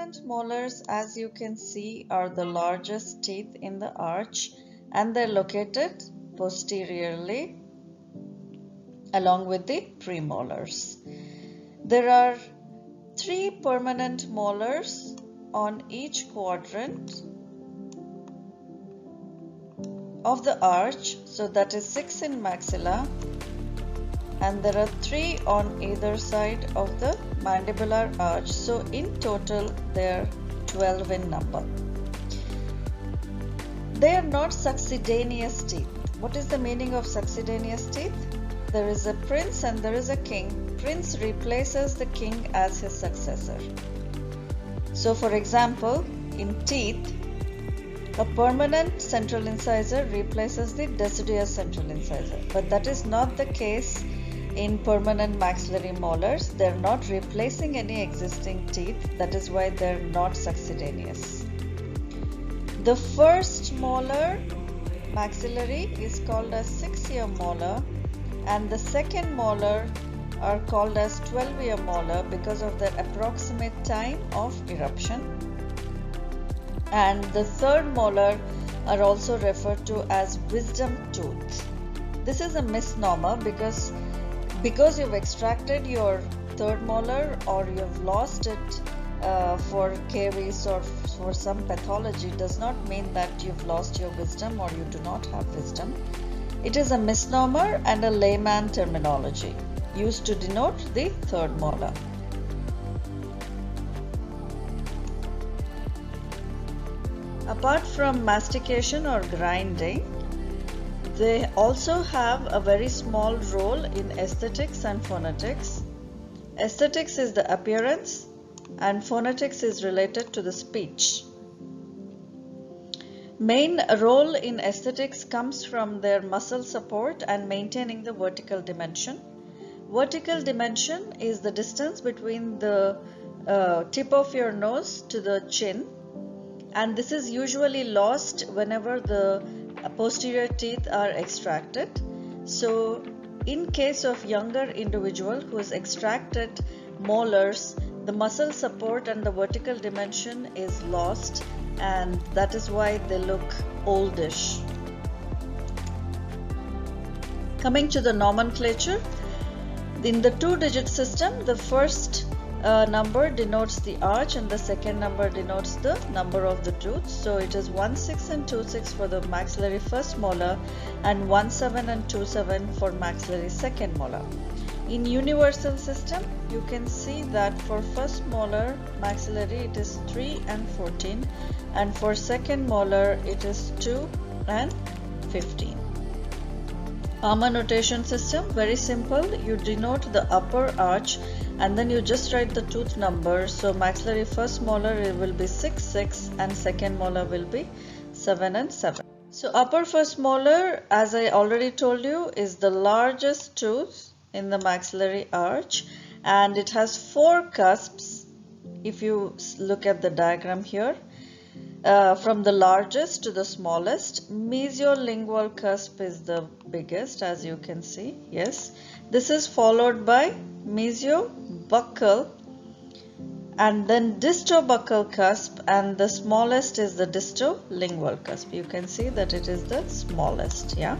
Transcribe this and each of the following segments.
permanent molars, as you can see, are the largest teeth in the arch, and they're located posteriorly along with the premolars. There are 3 permanent molars on each quadrant of the arch, so that is 6 in maxilla, and there are 3 on either side of the mandibular arch, so in total there are 12 in number. They are not succedaneous teeth. What is the meaning of succedaneous teeth? There is a prince and there is a king. Prince replaces the king as his successor. So for example, in teeth, a permanent central incisor replaces the deciduous central incisor, but that is not the case in permanent maxillary molars. They are not replacing any existing teeth. That is why they are not succedaneous. The first molar maxillary is called as 6-year molar, and the second molar are called as 12-year molar because of their approximate time of eruption. And the third molar are also referred to as wisdom tooth. This is a misnomer because you've extracted your third molar or you've lost it for caries or for some pathology does not mean that you've lost your wisdom or you do not have wisdom. It is a misnomer and a layman terminology used to denote the third molar. Apart from mastication or grinding, they also have a very small role in aesthetics and phonetics. Aesthetics is the appearance and phonetics is related to the speech. Main role in aesthetics comes from their muscle support and maintaining the vertical dimension. Vertical dimension is the distance between the tip of your nose to the chin, and this is usually lost whenever the posterior teeth are extracted. So in case of younger individual who has extracted molars, the muscle support and the vertical dimension is lost, and that is why they look oldish. Coming to the nomenclature, in the 2-digit system, the first number denotes the arch and the second number denotes the number of the tooth. So it is 16 and 26 for the maxillary first molar and 17 and 27 for maxillary second molar. In universal system, you can see that for first molar maxillary it is 3 and 14, and for second molar it is 2 and 15. Palmar notation system, very simple. You denote the upper arch and then you just write the tooth number. So maxillary first molar it will be 6, 6, and second molar will be 7 and 7. So upper first molar, as I already told you, is the largest tooth in the maxillary arch, and it has 4 cusps. If you look at the diagram here, from the largest to the smallest, mesiolingual cusp is the biggest, as you can see. Yes, this is followed by mesiobuccal and then distobuccal cusp, and the smallest is the distolingual cusp. You can see that it is the smallest. Yeah.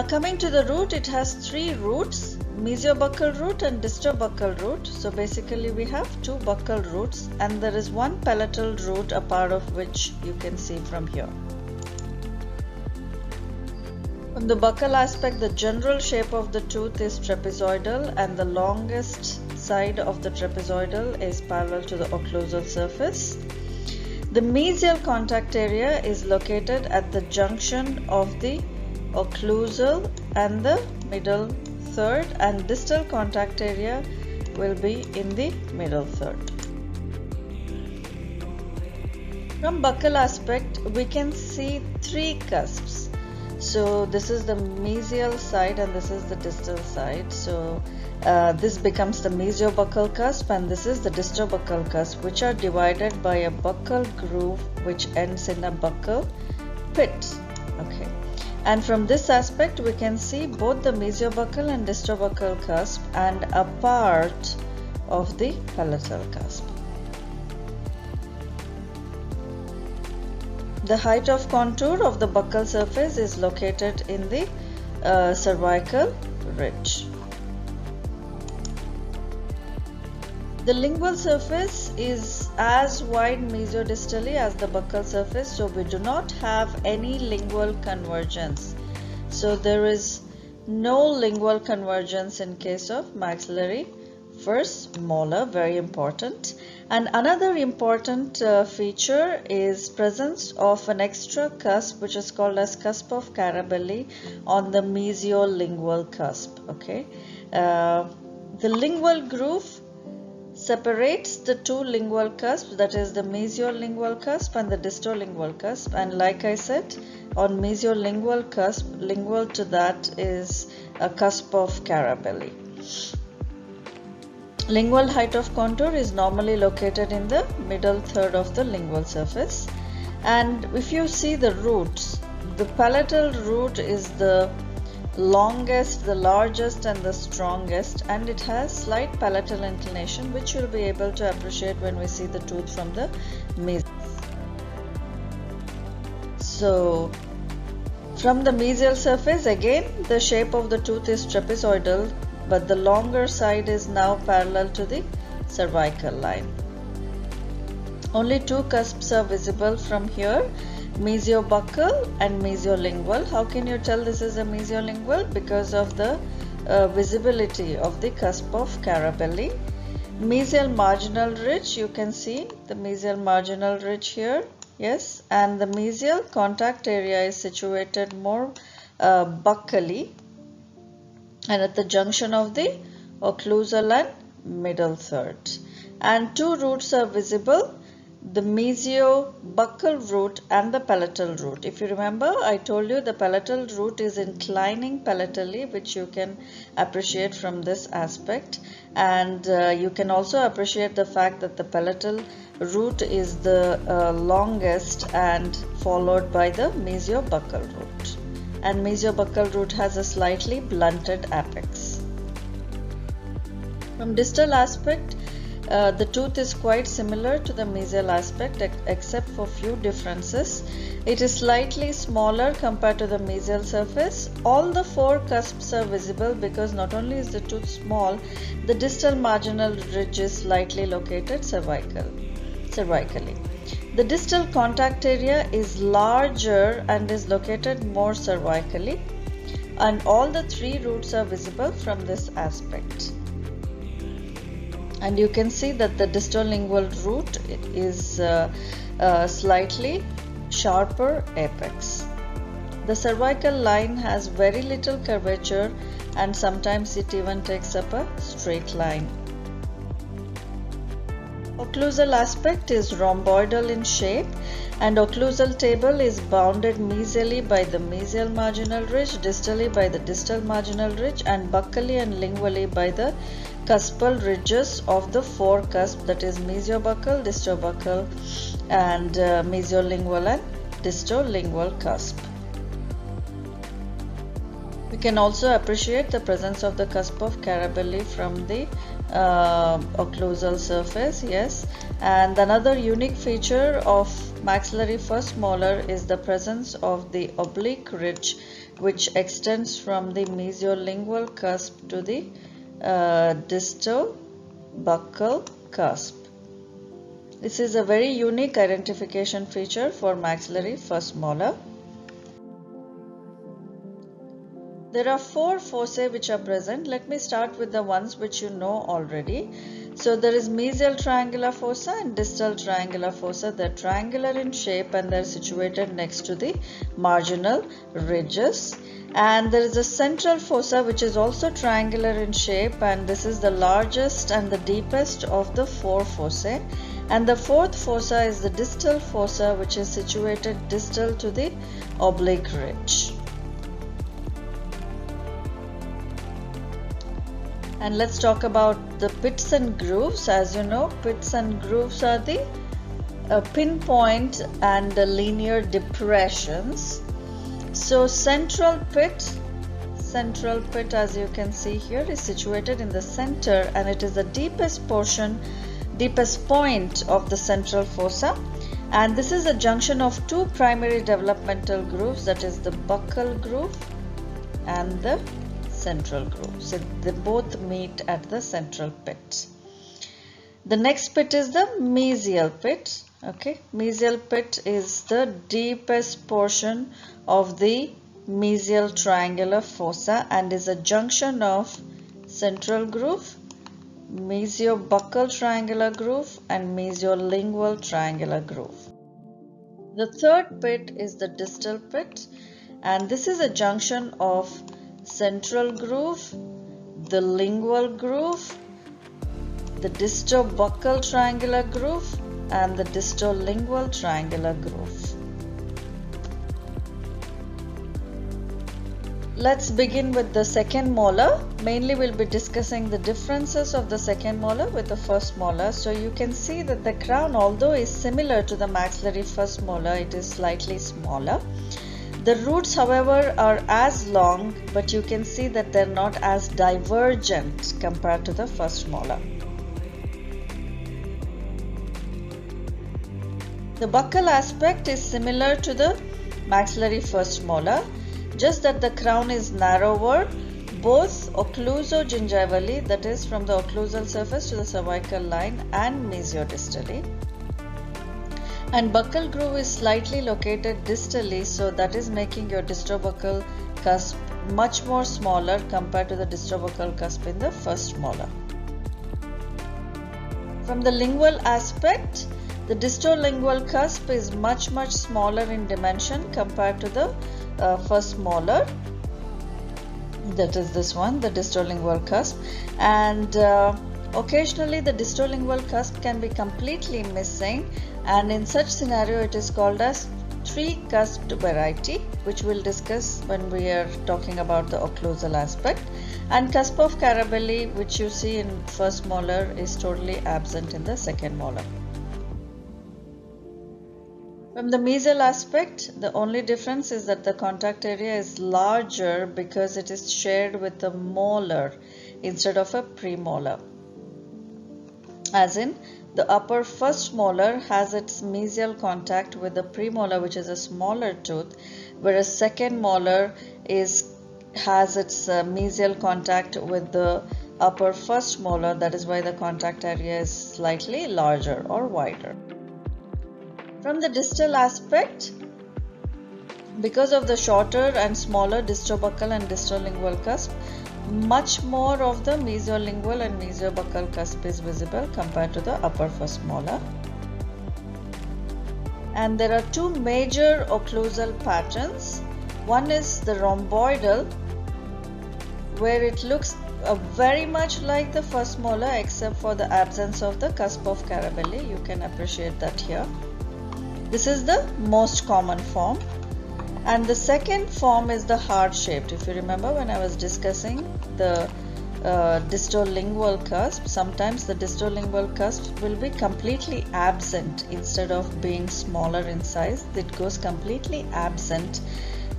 Coming to the root, it has 3 roots, mesiobuccal root and distobuccal root. So basically we have 2 buccal roots, and there is 1 palatal root, a part of which you can see from here. From the buccal aspect, the general shape of the tooth is trapezoidal, and the longest side of the trapezoidal is parallel to the occlusal surface. The mesial contact area is located at the junction of the occlusal and the middle third, and distal contact area will be in the middle third. From buccal aspect, we can see 3 cusps. So this is the mesial side and this is the distal side. So this becomes the mesiobuccal cusp, and this is the distobuccal cusp, which are divided by a buccal groove which ends in a buccal pit. Okay. And from this aspect, we can see both the mesiobuccal and distobuccal cusp and a part of the palatal cusp. The height of contour of the buccal surface is located in the cervical ridge. The lingual surface is as wide mesiodistally as the buccal surface, so we do not have any lingual convergence. So there is no lingual convergence in case of maxillary first molar, very important. And another important feature is presence of an extra cusp, which is called as cusp of Carabelli on the mesiolingual cusp. Okay, the lingual groove separates the two lingual cusps, that is the mesiolingual cusp and the distolingual cusp. And like I said, on mesiolingual cusp, lingual to that is a cusp of Carabelli. Lingual height of contour is normally located in the middle third of the lingual surface. And if you see the roots, the palatal root is the longest, the largest and the strongest, and it has slight palatal inclination, which you'll be able to appreciate when we see the tooth from the mesial. So from the mesial surface, again the shape of the tooth is trapezoidal, but the longer side is now parallel to the cervical line. Only two cusps are visible from here, mesiobuccal and mesiolingual. How can you tell this is a mesiolingual? Because of the visibility of the cusp of Carabelli. Mesial marginal ridge, you can see the mesial marginal ridge here, yes, and the mesial contact area is situated more buccally and at the junction of the occlusal and middle third. And two roots are visible, the mesiobuccal root and the palatal root. If you remember, I told you the palatal root is inclining palatally, which you can appreciate from this aspect. And you can also appreciate the fact that the palatal root is the longest and followed by the mesiobuccal root. And mesiobuccal root has a slightly blunted apex. From distal aspect, the tooth is quite similar to the mesial aspect except for few differences. It is slightly smaller compared to the mesial surface. All the four cusps are visible because not only is the tooth small, the distal marginal ridge is slightly located cervically. The distal contact area is larger and is located more cervically, and all the three roots are visible from this aspect. And you can see that the distolingual root is slightly sharper apex. The cervical line has very little curvature and sometimes it even takes up a straight line. Occlusal aspect is rhomboidal in shape, and occlusal table is bounded mesially by the mesial marginal ridge, distally by the distal marginal ridge, and buccally and lingually by the cuspal ridges of the four cusps, that is mesiobuccal, distobuccal and mesiolingual and distolingual cusp. We can also appreciate the presence of the cusp of Carabelli from the occlusal surface, yes. And another unique feature of maxillary first molar is the presence of the oblique ridge, which extends from the mesiolingual cusp to the distobuccal cusp. This is a very unique identification feature for maxillary first molar. There are four fossae which are present. Let me start with the ones which you know already. So there is mesial triangular fossa and distal triangular fossa. They're triangular in shape and they're situated next to the marginal ridges. And there is a central fossa which is also triangular in shape, and this is the largest and the deepest of the four fossae. And the fourth fossa is the distal fossa, which is situated distal to the oblique ridge. And let's talk about the pits and grooves. As you know, pits and grooves are the pinpoint and the linear depressions. So central pit as you can see here is situated in the center, and it is the deepest point of the central fossa. And this is a junction of two primary developmental grooves, that is the buccal groove and the central groove. So they both meet at the central pit. The next pit is the mesial pit. Okay, mesial pit is the deepest portion of the mesial triangular fossa and is a junction of central groove, mesiobuccal triangular groove and mesiolingual triangular groove. The third pit is the distal pit, and this is a junction of central groove, the lingual groove, the distobuccal triangular groove and the distolingual triangular groove. Let's begin with the second molar. Mainly we'll be discussing the differences of the second molar with the first molar. So you can see that the crown, although is similar to the maxillary first molar, it is slightly smaller. The roots, however, are as long, but you can see that they're not as divergent compared to the first molar. The buccal aspect is similar to the maxillary first molar, just that the crown is narrower, both occlusogingivally, that is from the occlusal surface to the cervical line, and mesiodistally. And buccal groove is slightly located distally, so that is making your distobuccal cusp much more smaller compared to the distobuccal cusp in the first molar. From the lingual aspect, the distolingual cusp is much smaller in dimension compared to the first molar, that is this one, the distolingual cusp, and occasionally the distolingual cusp can be completely missing, and in such scenario it is called as three-cusped variety, which we'll discuss when we are talking about the occlusal aspect. And cusp of Carabelli, which you see in first molar, is totally absent in the second molar. From the mesial aspect, the only difference is that the contact area is larger because it is shared with a molar instead of a premolar. As in, the upper first molar has its mesial contact with the premolar, which is a smaller tooth, whereas second molar has its mesial contact with the upper first molar. That is why the contact area is slightly larger or wider. From the distal aspect, because of the shorter and smaller distobuccal and distolingual cusp, much more of the mesiolingual and mesiobuccal cusp is visible compared to the upper first molar. And there are two major occlusal patterns. One is the rhomboidal, where it looks very much like the first molar except for the absence of the cusp of Carabelli. You can appreciate that here. This is the most common form, and the second form is the heart-shaped. If you remember when I was discussing the distolingual cusp, sometimes the distolingual cusp will be completely absent instead of being smaller in size. It goes completely absent.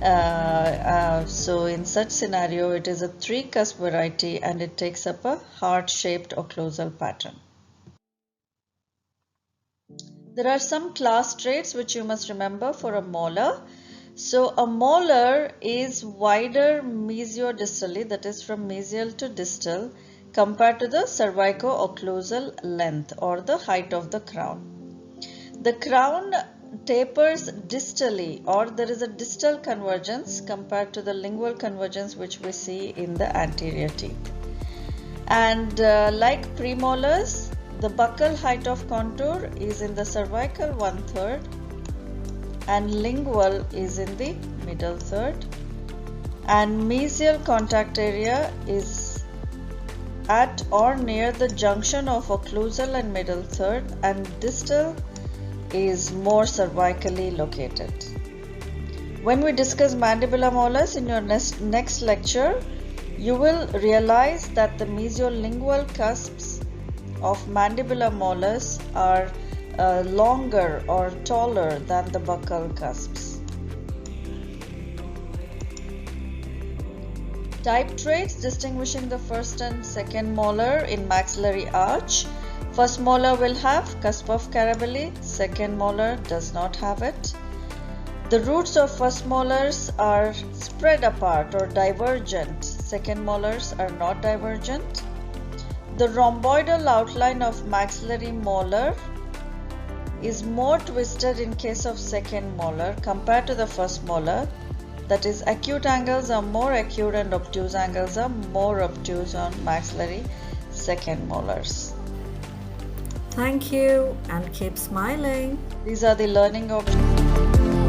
So in such scenario, it is a three-cusp variety and it takes up a heart-shaped occlusal pattern. There are some class traits which you must remember for a molar. So a molar is wider mesiodistally, that is from mesial to distal, compared to the cervico-occlusal length or the height of the crown. The crown tapers distally, or there is a distal convergence compared to the lingual convergence which we see in the anterior teeth. And like premolars, the buccal height of contour is in the cervical 1/3 and lingual is in the middle third, and mesial contact area is at or near the junction of occlusal and middle third, and distal is more cervically located. When we discuss mandibular molars in your next lecture, you will realize that the mesiolingual cusps of mandibular molars are longer or taller than the buccal cusps. Type traits distinguishing the first and second molar in maxillary arch. First molar will have cusp of Carabelli, second molar does not have it. The roots of first molars are spread apart or divergent, second molars are not divergent. The rhomboidal outline of maxillary molar is more twisted in case of second molar compared to the first molar. That is, acute angles are more acute and obtuse angles are more obtuse on maxillary second molars. Thank you and keep smiling. These are the learning objectives.